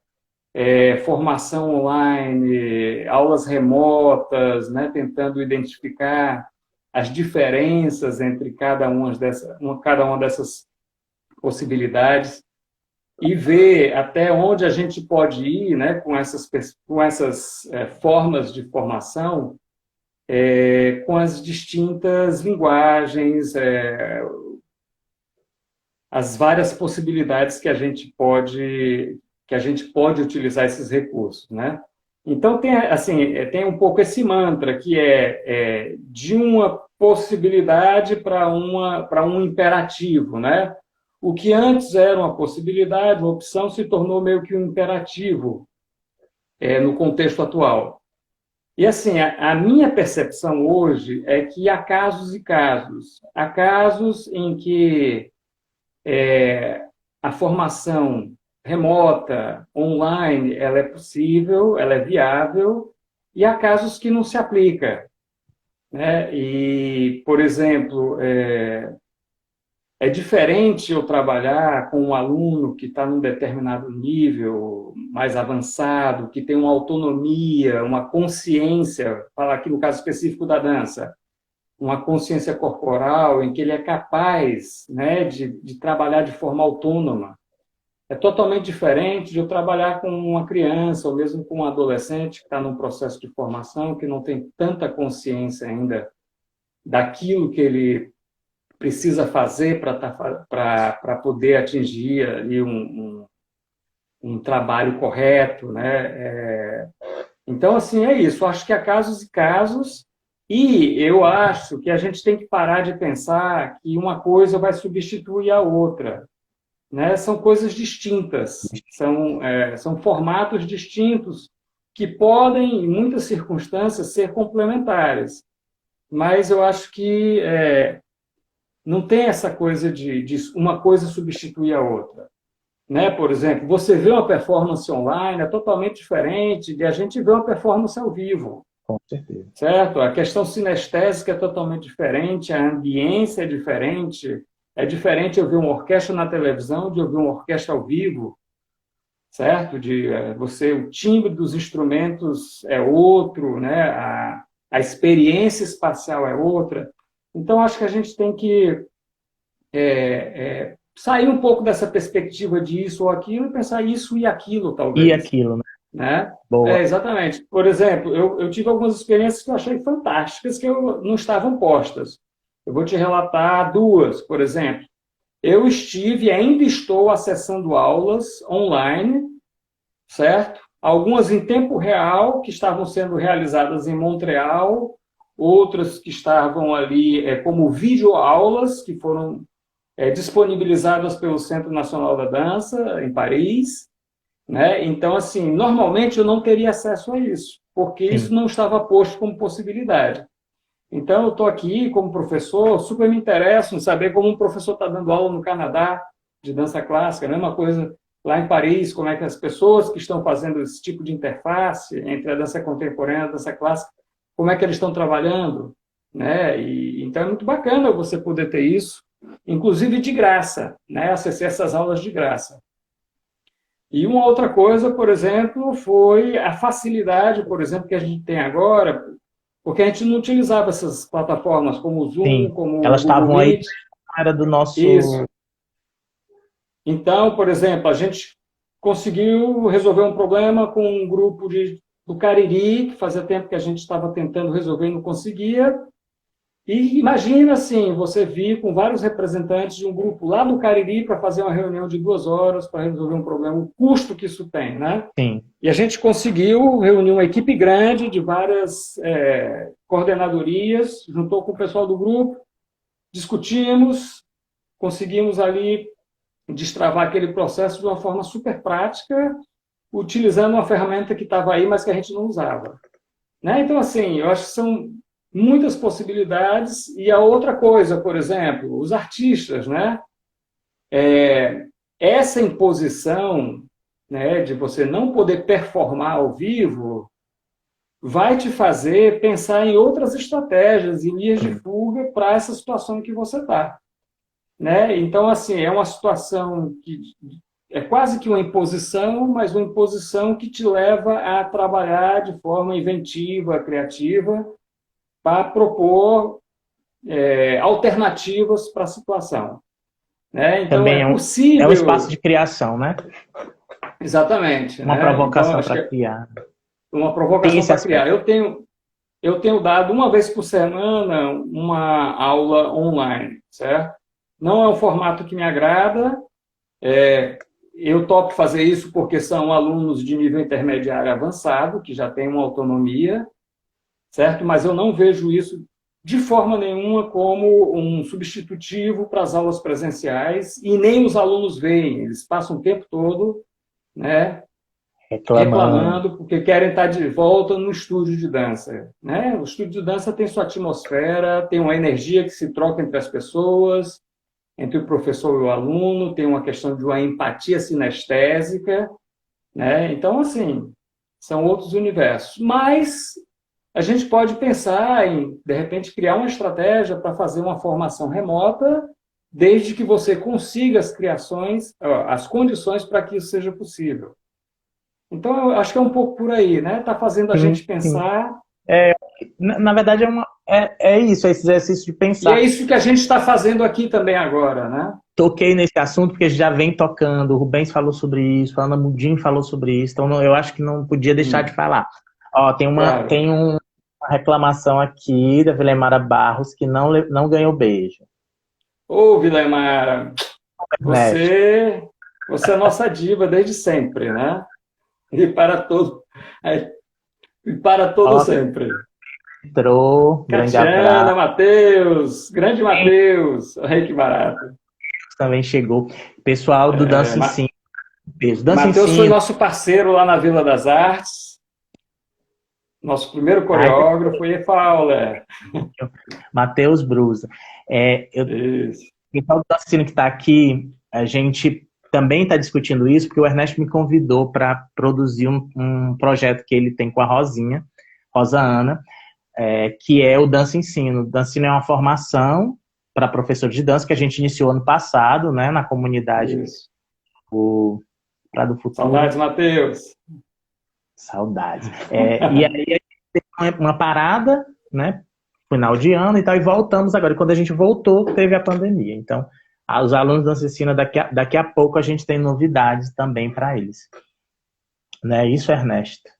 formação online, aulas remotas, né, tentando identificar as diferenças entre cada uma dessas possibilidades e ver até onde a gente pode ir, né, com essas formas de formação, com as distintas linguagens, as várias possibilidades que a gente pode utilizar esses recursos, né? Então, tem um pouco esse mantra, que é de uma possibilidade para um imperativo, né? O que antes era uma possibilidade, uma opção, se tornou meio que um imperativo no contexto atual. E, assim, a minha percepção hoje é que há casos e casos. Há casos em que a formação remota, online, ela é possível, ela é viável, e há casos que não se aplica, né? E, por exemplo, é diferente eu trabalhar com um aluno que está num determinado nível mais avançado, que tem uma autonomia, uma consciência, falar aqui no caso específico da dança, uma consciência corporal em que ele é capaz, né, de trabalhar de forma autônoma. É totalmente diferente de eu trabalhar com uma criança ou mesmo com um adolescente que está num processo de formação, que não tem tanta consciência ainda daquilo que ele precisa fazer para poder atingir ali um trabalho correto, né? Então, assim, é isso. Eu acho que há casos e casos, e eu acho que a gente tem que parar de pensar que uma coisa vai substituir a outra, né? São coisas distintas, são formatos distintos que podem, em muitas circunstâncias, ser complementares. Mas eu acho que não tem essa coisa de uma coisa substituir a outra. Né? Por exemplo, você vê uma performance online é totalmente diferente de a gente ver uma performance ao vivo. Com certeza. Certo? A questão sinestésica é totalmente diferente, a ambiência é diferente eu ver uma orquestra na televisão de eu ver uma orquestra ao vivo, certo? O timbre dos instrumentos é outro, né? A experiência espacial é outra. Então, acho que a gente tem que sair um pouco dessa perspectiva de isso ou aquilo e pensar isso e aquilo, talvez. E aquilo, né? Boa. Exatamente. Por exemplo, eu tive algumas experiências que eu achei fantásticas, que não estavam postas. Eu vou te relatar duas, por exemplo. Eu estive e ainda estou acessando aulas online, certo? Algumas em tempo real, que estavam sendo realizadas em Montreal, outras que estavam ali como videoaulas, que foram disponibilizadas pelo Centro Nacional da Dança, em Paris, né? Então, assim, normalmente eu não teria acesso a isso, porque isso não estava posto como possibilidade. Então, eu estou aqui como professor, super me interesso em saber como um professor está dando aula no Canadá de dança clássica, a mesma coisa lá em Paris, como é que as pessoas que estão fazendo esse tipo de interface entre a dança contemporânea e a dança clássica, como é que eles estão trabalhando, né? Então, é muito bacana você poder ter isso, inclusive de graça, né? Acessar essas aulas de graça. E uma outra coisa, por exemplo, foi a facilidade, por exemplo, que a gente tem agora, porque a gente não utilizava essas plataformas como o Zoom, como elas o Google estavam aí, Meet. era do nosso... Isso. Então, por exemplo, a gente conseguiu resolver um problema com um grupo do Cariri, que fazia tempo que a gente estava tentando resolver e não conseguia. E imagina, assim, você vir com vários representantes de um grupo lá do Cariri para fazer uma reunião de 2 horas para resolver um problema, o custo que isso tem, né? Sim. E a gente conseguiu reunir uma equipe grande de várias coordenadorias, juntou com o pessoal do grupo, discutimos, conseguimos ali destravar aquele processo de uma forma super prática, utilizando uma ferramenta que estava aí, mas que a gente não usava. Né? Então, assim, eu acho que são muitas possibilidades. E a outra coisa, por exemplo, os artistas, né? Essa imposição, né, de você não poder performar ao vivo vai te fazer pensar em outras estratégias e linhas de fuga para essa situação em que você está. Né? Então, assim, é uma situação que é quase que uma imposição, mas uma imposição que te leva a trabalhar de forma inventiva, criativa, para propor alternativas para a situação. Né? Então, também é possível... É um espaço de criação, né? Exatamente. Uma né? provocação então, para criar. Uma provocação para criar. Eu tenho dado uma vez por semana uma aula online, certo? Não é um formato que me agrada. Eu topo fazer isso porque são alunos de nível intermediário avançado, que já têm uma autonomia, certo? Mas eu não vejo isso de forma nenhuma como um substitutivo para as aulas presenciais, e nem os alunos veem. Eles passam o tempo todo, né, reclamando porque querem estar de volta no estúdio de dança. Né? O estúdio de dança tem sua atmosfera, tem uma energia que se troca entre as pessoas, entre o professor e o aluno, tem uma questão de uma empatia sinestésica. Né? Então, assim, são outros universos. Mas a gente pode pensar em, de repente, criar uma estratégia para fazer uma formação remota, desde que você consiga as condições para que isso seja possível. Então, eu acho que é um pouco por aí, né? Está fazendo a gente pensar. Na verdade, é isso, é esse exercício de pensar. E é isso que a gente está fazendo aqui também agora, né? Toquei nesse assunto porque já vem tocando, o Rubens falou sobre isso, a Ana Mudim falou sobre isso, então eu acho que não podia deixar de falar. Ó, tem uma reclamação aqui da Vilemara Barros que não ganhou beijo. Ô, Vilemara, você Você é nossa diva desde sempre, né? E para todo, e para todo Ó, sempre. entrou, grande Catiana, abraço. Matheus, grande Matheus. Ai, que barato. Também chegou. Pessoal do É, Dança Ensino, beijo. Dança Matheus foi Ensino. nosso parceiro lá na Vila das Artes, nosso primeiro Ai, coreógrafo, e Fowler. Matheus Brusa. Isso. O pessoal do Dança Ensino que está aqui, a gente também está discutindo isso, porque o Ernesto me convidou para produzir um projeto que ele tem com a Rosinha, Rosa Ana, que é o Dança Ensino. O Dança Ensino é uma formação para professor de dança que a gente iniciou ano passado, né, na comunidade Isso. Prado Futuro. Saudades, Matheus. Saudades. E aí a gente teve uma parada, né, final de ano e tal, e voltamos agora. E quando a gente voltou, teve a pandemia. Então, os alunos da Dança Ensino, daqui a pouco a gente tem novidades também para eles. Não é isso, Ernesto?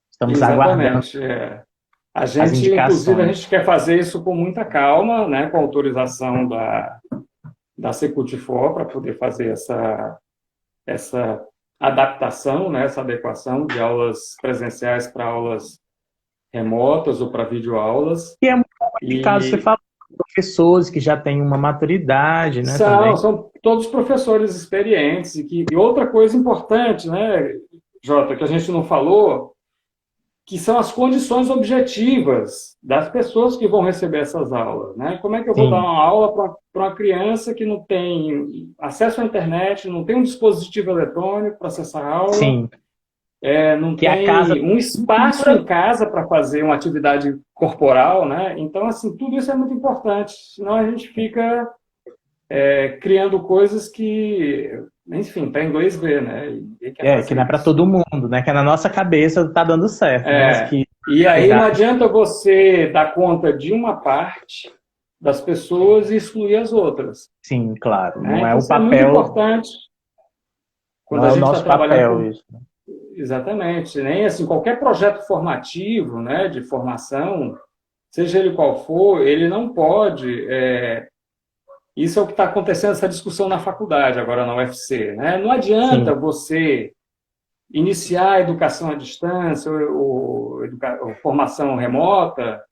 Estamos aguardando Exatamente. A as gente, indicações. inclusive, a gente quer fazer isso com muita calma, né, com autorização da Secutifor para poder fazer essa adaptação, né, essa adequação de aulas presenciais para aulas remotas ou para videoaulas. E é muito complicado, você fala com professores que já têm uma maturidade, né, também. São todos professores experientes. E outra coisa importante, né, Jota, que a gente não falou, que são as condições objetivas das pessoas que vão receber essas aulas, né? Como é que eu vou Sim. dar uma aula para uma criança que não tem acesso à internet, não tem um dispositivo eletrônico para acessar a aula, Sim. Não Que tem a casa... um espaço em casa para fazer uma atividade corporal, né? Então, assim, tudo isso é muito importante, senão a gente fica criando coisas que, enfim, para inglês ver, né? que não é para todo mundo, né? Que na nossa cabeça está dando certo. Mas que... E aí não adianta você dar conta de uma parte das pessoas e excluir as outras. Sim, claro. Não é Então, o papel... é muito importante. Quando não a é o gente nosso está trabalhando papel isso. Exatamente. Nem assim, qualquer projeto formativo, né, de formação, seja ele qual for, ele não pode... Isso é o que está acontecendo, essa discussão na faculdade, agora na UFC, né? Não adianta você iniciar a educação à distância ou formação remota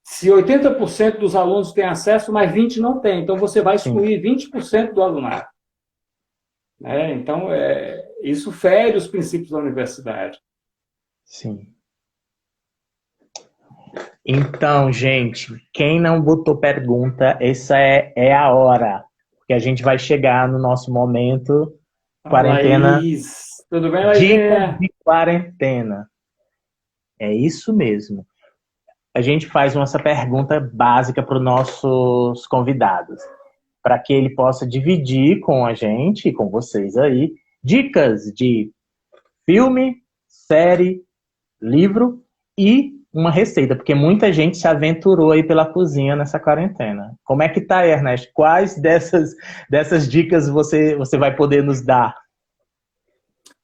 se 80% dos alunos têm acesso, mas 20% não têm. Então, você vai excluir 20% do alunado. Né? Então, isso fere os princípios da universidade. Sim. Então, gente, quem não botou pergunta, essa é a hora. Porque a gente vai chegar no nosso momento quarentena. Laís. Tudo bem, Laís? Dicas de quarentena. É isso mesmo. A gente faz essa pergunta básica para os nossos convidados, para que ele possa dividir com a gente, com vocês aí, dicas de filme, série, livro e uma receita, porque muita gente se aventurou aí pela cozinha nessa quarentena. Como é que tá, Ernesto? Quais dessas dicas você vai poder nos dar?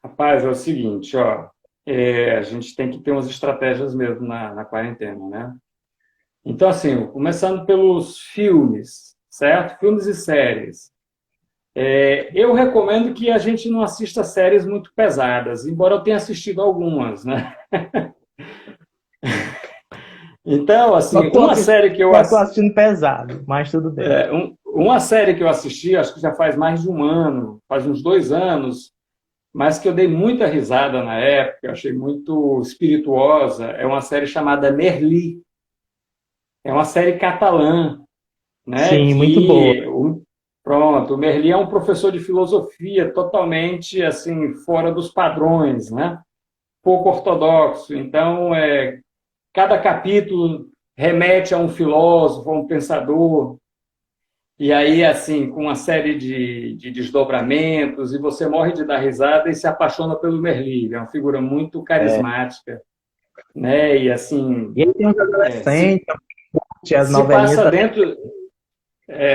Rapaz, é o seguinte, ó, a gente tem que ter umas estratégias mesmo na quarentena, né? Então, assim, começando pelos filmes, certo? Filmes e séries. Eu recomendo que a gente não assista séries muito pesadas, embora eu tenha assistido algumas, né? Então, assim, uma série que eu estou assistindo pesado, mas tudo bem. Uma série que eu assisti, acho que já faz mais de um ano, faz uns 2 anos, mas que eu dei muita risada na época, achei muito espirituosa, é uma série chamada Merli. É uma série catalã, né? Sim, muito boa. Pronto, o Merli é um professor de filosofia totalmente assim fora dos padrões, né? Pouco ortodoxo. Então, cada capítulo remete a um filósofo, a um pensador. E aí, assim, com uma série de desdobramentos, e você morre de dar risada e se apaixona pelo Merli. É uma figura muito carismática. Né? E assim... E ele tem uns adolescentes, as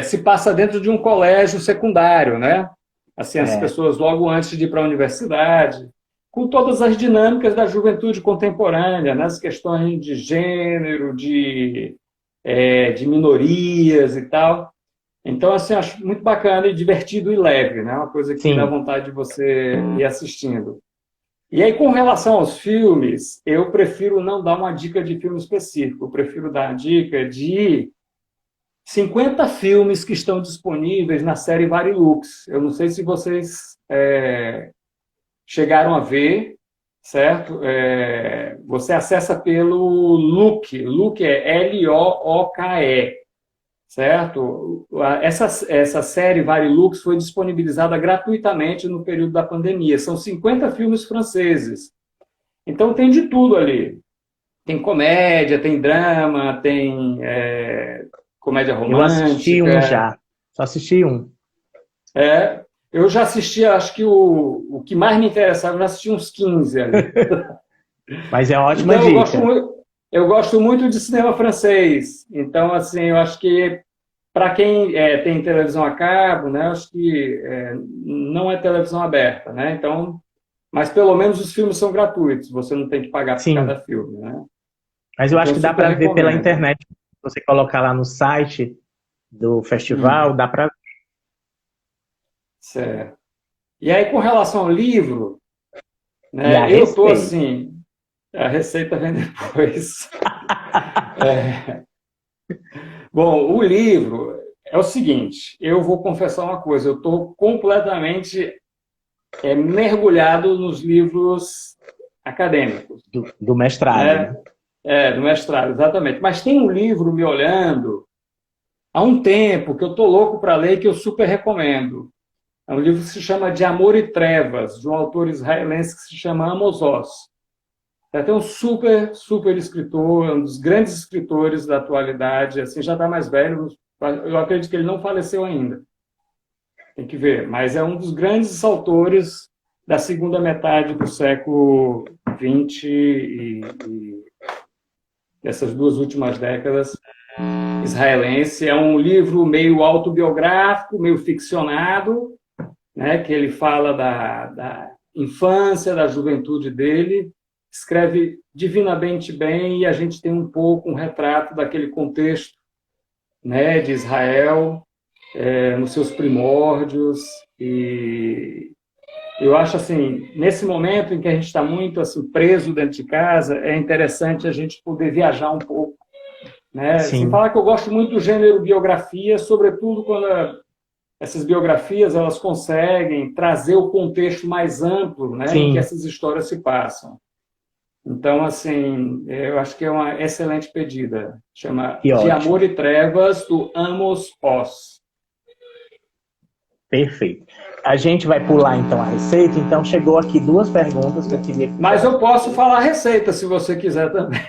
se passa dentro de um colégio secundário, né? Assim, as pessoas logo antes de ir para a universidade, com todas as dinâmicas da juventude contemporânea, né? As questões de gênero, de minorias e tal. Então, assim, acho muito bacana e divertido e leve, né? Uma coisa que dá Sim. vontade de você ir assistindo. E aí, com relação aos filmes, eu prefiro não dar uma dica de filme específico, eu prefiro dar a dica de 50 filmes que estão disponíveis na série Varilux. Eu não sei se vocês chegaram a ver, certo? Você acessa pelo Look, Look é Looke, certo? Essa série Varilux foi disponibilizada gratuitamente no período da pandemia. São 50 filmes franceses. Então tem de tudo ali. Tem comédia, tem drama, tem comédia Eu assisti um romântica. já. Só assisti um. Eu já assisti, acho que o que mais me interessava, eu já assisti uns 15 ali. Mas é ótima Então, dica. eu gosto muito de cinema francês. Então, assim, eu acho que para quem tem televisão a cabo, né, eu acho que não é televisão aberta, né? Então, mas pelo menos os filmes são gratuitos. Você não tem que pagar por Sim. cada filme, né? Mas eu Então, acho eu que dá super para ver pela recomendo. internet. Se você colocar lá no site do festival, dá para ver. Certo. E aí, com relação ao livro, E a né, eu estou respeito. assim, a receita vem depois. Bom, o livro é o seguinte, eu vou confessar uma coisa, eu estou completamente mergulhado nos livros acadêmicos, Do mestrado, né? né? Do mestrado, exatamente. Mas tem um livro me olhando há um tempo que eu estou louco para ler e que eu super recomendo. É um livro que se chama De Amor e Trevas, de um autor israelense que se chama Amos Oz. É um super, super escritor, um dos grandes escritores da atualidade, assim, já está mais velho, eu acredito que ele não faleceu ainda. Tem que ver, mas é um dos grandes autores da segunda metade do século XX e dessas duas últimas décadas israelense. É um livro meio autobiográfico, meio ficcionado, né, que ele fala da infância, da juventude dele, escreve divinamente bem e a gente tem um pouco um retrato daquele contexto, né, de Israel, nos seus primórdios. E eu acho assim, nesse momento em que a gente está muito assim preso dentro de casa, é interessante a gente poder viajar um pouco, né? Sem Sim, falar que eu gosto muito do gênero biografia, sobretudo quando essas biografias elas conseguem trazer o contexto mais amplo, né, em que sim. essas histórias se passam. Então, assim, eu acho que é uma excelente pedida. Chama Que De ótimo. Amor e Trevas, do Amos Oz. Perfeito. A gente vai pular, então, a receita. Então, chegou aqui duas perguntas que eu queria que Mas eu posso falar a receita, se você quiser também.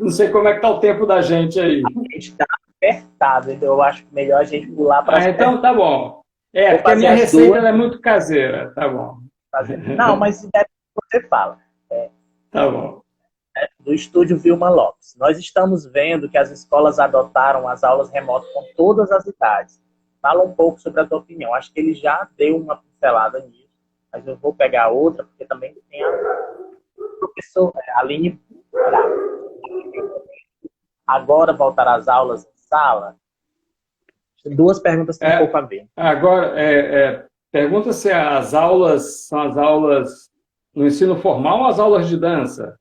Não sei como é que está o tempo da gente aí. a gente está apertado, então eu acho melhor a gente pular para as Então perguntas. tá bom. Vou Porque a fazer minha as receita duas. ela é muito caseira. Tá bom. Não, mas você fala. Tá bom. Do estúdio Vilma Lopes. Nós estamos vendo que as escolas adotaram as aulas remotas com todas as idades. Fala um pouco sobre a tua opinião. Acho que ele já deu uma pincelada nisso, mas eu vou pegar outra, porque também tem a professora Aline Braga. Agora voltará às aulas em sala? Duas perguntas que tem um pouco a ver. Agora, pergunta se as aulas são as aulas no ensino formal ou as aulas de dança?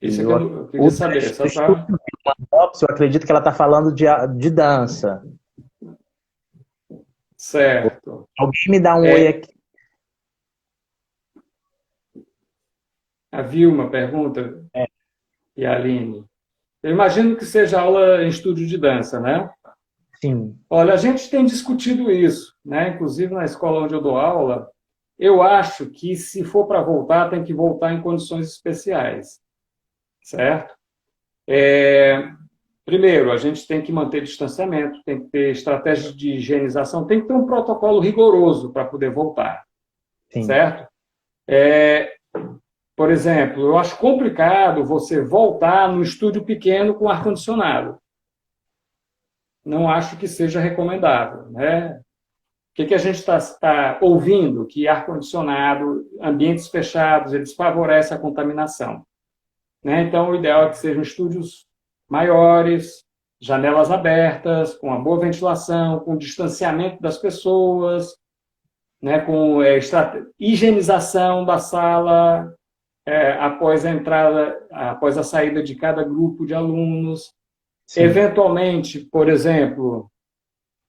Isso é que eu queria saber. O estúdio Vilma Lopes, eu acredito que ela está falando de dança. Certo. Alguém me dá um oi aqui. A Vilma pergunta, e a Aline. Eu imagino que seja aula em estúdio de dança, né? Sim. Olha, a gente tem discutido isso, né? Inclusive na escola onde eu dou aula, eu acho que se for para voltar, tem que voltar em condições especiais, certo? Primeiro, a gente tem que manter distanciamento, tem que ter estratégias de higienização, tem que ter um protocolo rigoroso para poder voltar, Sim. certo? Por exemplo, eu acho complicado você voltar no estúdio pequeno com ar-condicionado. Não acho que seja recomendável, né? O que a gente está ouvindo? Que ar-condicionado, ambientes fechados, eles favorecem a contaminação, né? Então, o ideal é que sejam estúdios maiores, janelas abertas, com uma boa ventilação, com distanciamento das pessoas, né, com higienização da sala, após a entrada, após a saída de cada grupo de alunos. Sim. Eventualmente, por exemplo,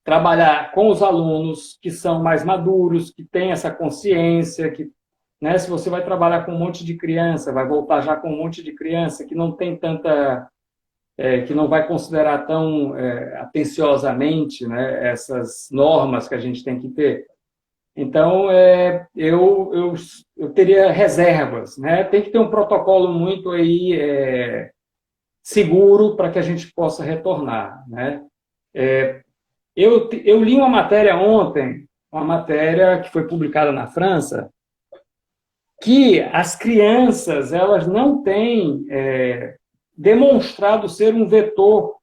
trabalhar com os alunos que são mais maduros, que têm essa consciência, que, né, se você vai trabalhar com um monte de criança, vai voltar já com um monte de criança que não tem tanta, que não vai considerar tão atenciosamente, né, essas normas que a gente tem que ter. Então, eu teria reservas, né? Tem que ter um protocolo muito aí seguro para que a gente possa retornar, né? Eu li uma matéria ontem, uma matéria que foi publicada na França, que as crianças elas não têm demonstrado ser um vetor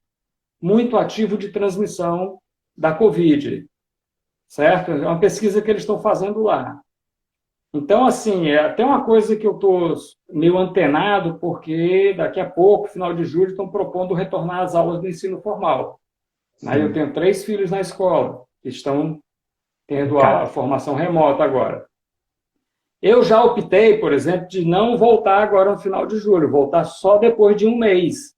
muito ativo de transmissão da Covid, certo? É uma pesquisa que eles estão fazendo lá. Então, assim, é até uma coisa que eu estou meio antenado, porque daqui a pouco, final de julho, estão propondo retornar às aulas do ensino formal. Aí eu tenho 3 filhos na escola, que estão tendo a formação remota agora. Eu já optei, por exemplo, de não voltar agora no final de julho, voltar só depois de um mês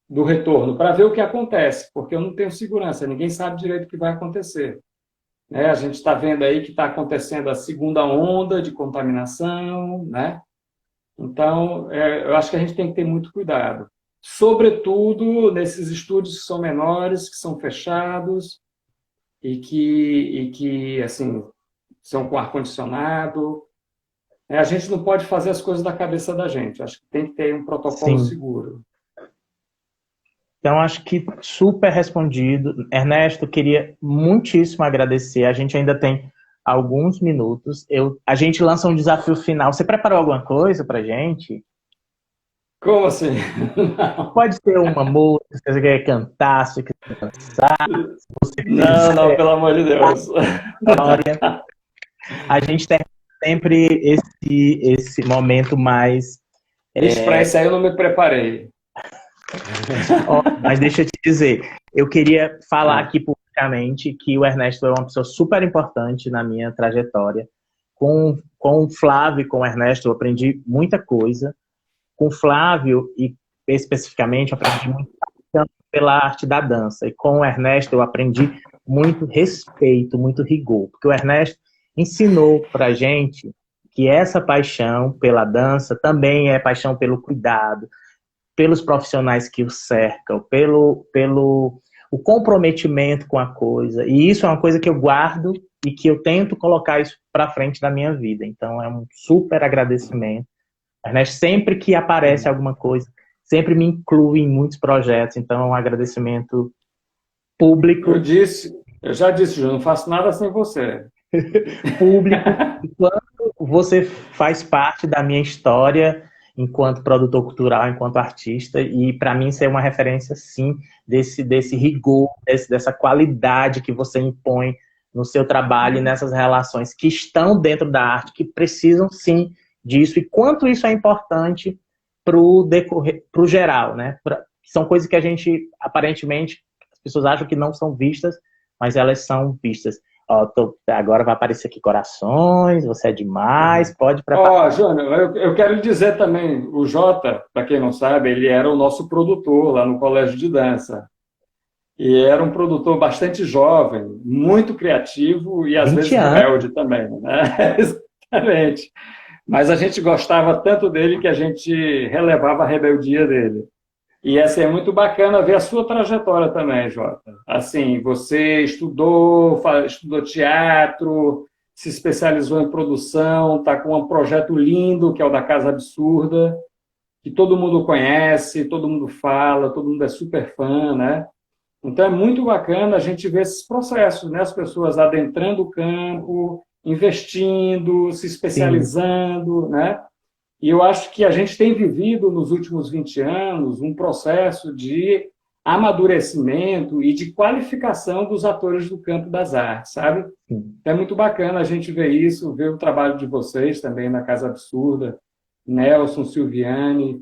do retorno, para ver o que acontece, porque eu não tenho segurança, ninguém sabe direito o que vai acontecer. A gente está vendo aí que está acontecendo a segunda onda de contaminação, né? Então, eu acho que a gente tem que ter muito cuidado. Sobretudo nesses estúdios que são menores, que são fechados e que assim, são com ar-condicionado. A gente não pode fazer as coisas da cabeça da gente. Acho que tem que ter um protocolo seguro. Então, acho que super respondido. Ernesto, queria muitíssimo agradecer. A gente ainda tem alguns minutos. A gente lança um desafio final. Você preparou alguma coisa pra gente? Como assim? Pode ser uma música, se você quer cantar, se você quer dançar. Não, pelo amor de Deus. A gente tem sempre esse momento mais... Para isso aí eu não me preparei. Mas deixa eu te dizer, eu queria falar aqui publicamente que o Ernesto é uma pessoa super importante na minha trajetória. Com o Flávio e com o Ernesto eu aprendi muita coisa. Com o Flávio, e especificamente, eu aprendi muito pela arte da dança. E com o Ernesto eu aprendi muito respeito, muito rigor. Porque o Ernesto ensinou pra gente que essa paixão pela dança também é paixão pelo cuidado, pelos profissionais que o cercam, pelo o comprometimento com a coisa. E isso é uma coisa que eu guardo e que eu tento colocar isso para frente da minha vida. Então, é um super agradecimento. Ernesto, sempre que aparece alguma coisa, sempre me inclui em muitos projetos. Então, é um agradecimento público. Eu já disse, Ju, não faço nada sem você. Público. Enquanto você faz parte da minha história enquanto produtor cultural, enquanto artista, e para mim isso é uma referência, sim, desse rigor, dessa qualidade que você impõe no seu trabalho e nessas relações que estão dentro da arte, que precisam, sim, disso, e quanto isso é importante para o geral, né? São coisas que a gente, aparentemente, as pessoas acham que não são vistas, mas elas são vistas. Agora vai aparecer aqui corações, você é demais, pode preparar. Júnior, eu quero lhe dizer também, o Jota, para quem não sabe, ele era o nosso produtor lá no Colégio de Dança. E era um produtor bastante jovem, muito criativo e às vezes rebelde também, né? Exatamente. Mas a gente gostava tanto dele que a gente relevava a rebeldia dele. E assim, é muito bacana ver a sua trajetória também, Jota. Assim, você estudou teatro, se especializou em produção, está com um projeto lindo, que é o da Casa Absurda, que todo mundo conhece, todo mundo fala, todo mundo é super fã, né? Então é muito bacana a gente ver esses processos, né? As pessoas adentrando o campo, investindo, se especializando, né? E eu acho que a gente tem vivido nos últimos 20 anos um processo de amadurecimento e de qualificação dos atores do campo das artes, sabe? É muito bacana a gente ver isso, ver o trabalho de vocês também na Casa Absurda, Nelson, Silviane,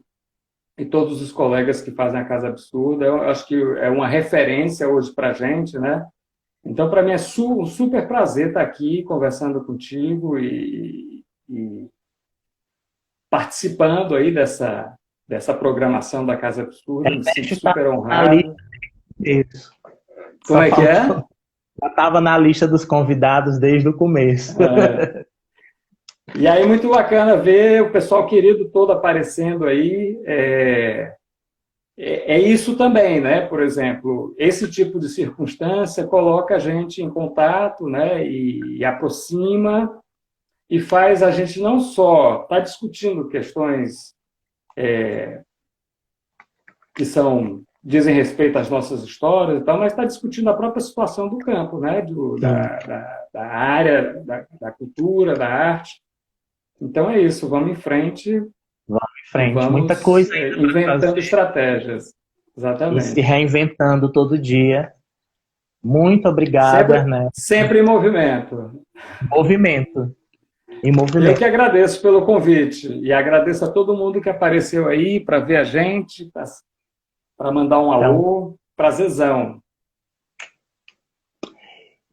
e todos os colegas que fazem a Casa Absurda. Eu acho que é uma referência hoje para a gente, né? Então, para mim é um super prazer estar aqui conversando contigo e participando aí dessa programação da Casa Absurda. Me sinto super honrado. Isso. Como é que é? Já estava na lista dos convidados desde o começo. E aí, muito bacana ver o pessoal querido todo aparecendo aí. É isso também, né? Por exemplo, esse tipo de circunstância coloca a gente em contato, né? E aproxima e faz a gente não só estar discutindo questões que dizem respeito às nossas histórias e tal, mas está discutindo a própria situação do campo, né? Da área, da cultura, da arte. Então é isso, vamos em frente. Vamos em frente, vamos muita coisa. Inventando estratégias. Exatamente. E se reinventando todo dia. Muito obrigado, Ernesto. Sempre em movimento. Movimento. Em movimento. Eu que agradeço pelo convite. E agradeço a todo mundo que apareceu aí para ver a gente, para mandar um alô. Prazerzão.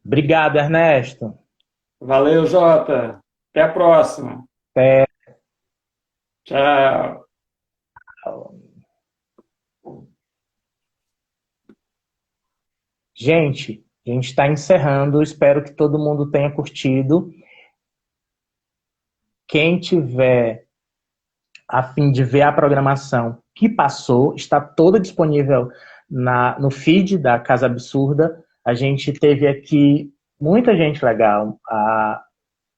Obrigado, Ernesto. Valeu, Jota. Até a próxima. Até. Tchau. Gente, a gente está encerrando. Espero que todo mundo tenha curtido. Quem tiver a fim de ver a programação que passou, está toda disponível no feed da Casa Absurda. A gente teve aqui muita gente legal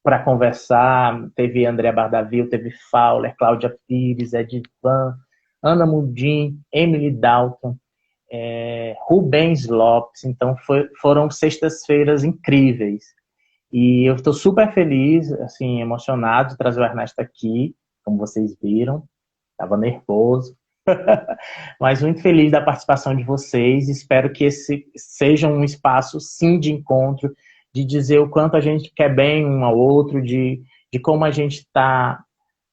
para conversar. Teve André Bardavil, teve Fowler, Cláudia Pires, Edvan, Ana Mundim, Emily Dalton, Rubens Lopes. Então foram sextas-feiras incríveis. E eu estou super feliz, assim, emocionado de trazer o Ernesto aqui, como vocês viram. Estava nervoso. Mas muito feliz da participação de vocês. Espero que esse seja um espaço, sim, de encontro, de dizer o quanto a gente quer bem um ao outro, de como a gente está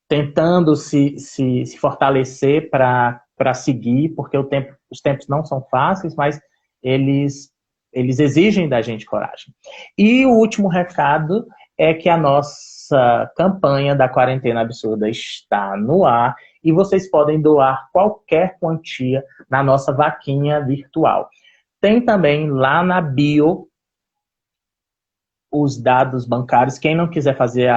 tentando se fortalecer para seguir, porque os tempos não são fáceis, mas eles exigem da gente coragem. E o último recado é que a nossa campanha da Quarentena Absurda está no ar e vocês podem doar qualquer quantia na nossa vaquinha virtual. Tem também lá na bio os dados bancários. Quem não quiser fazer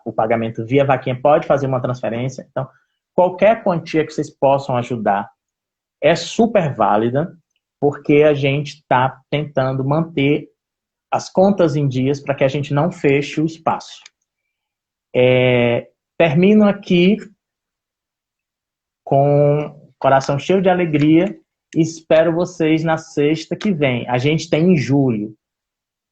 o pagamento via vaquinha pode fazer uma transferência. Então, qualquer quantia que vocês possam ajudar é super válida, porque a gente está tentando manter as contas em dias para que a gente não feche o espaço. Termino aqui com coração cheio de alegria e espero vocês na sexta que vem. A gente tem em julho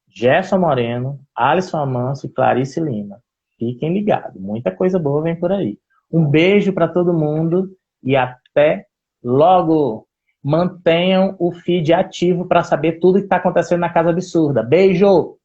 Gerson Moreno, Alisson Amancio e Clarice Lima. Fiquem ligados, muita coisa boa vem por aí. Um beijo para todo mundo e até logo! Mantenham o feed ativo para saber tudo que está acontecendo na Casa Absurda. Beijo!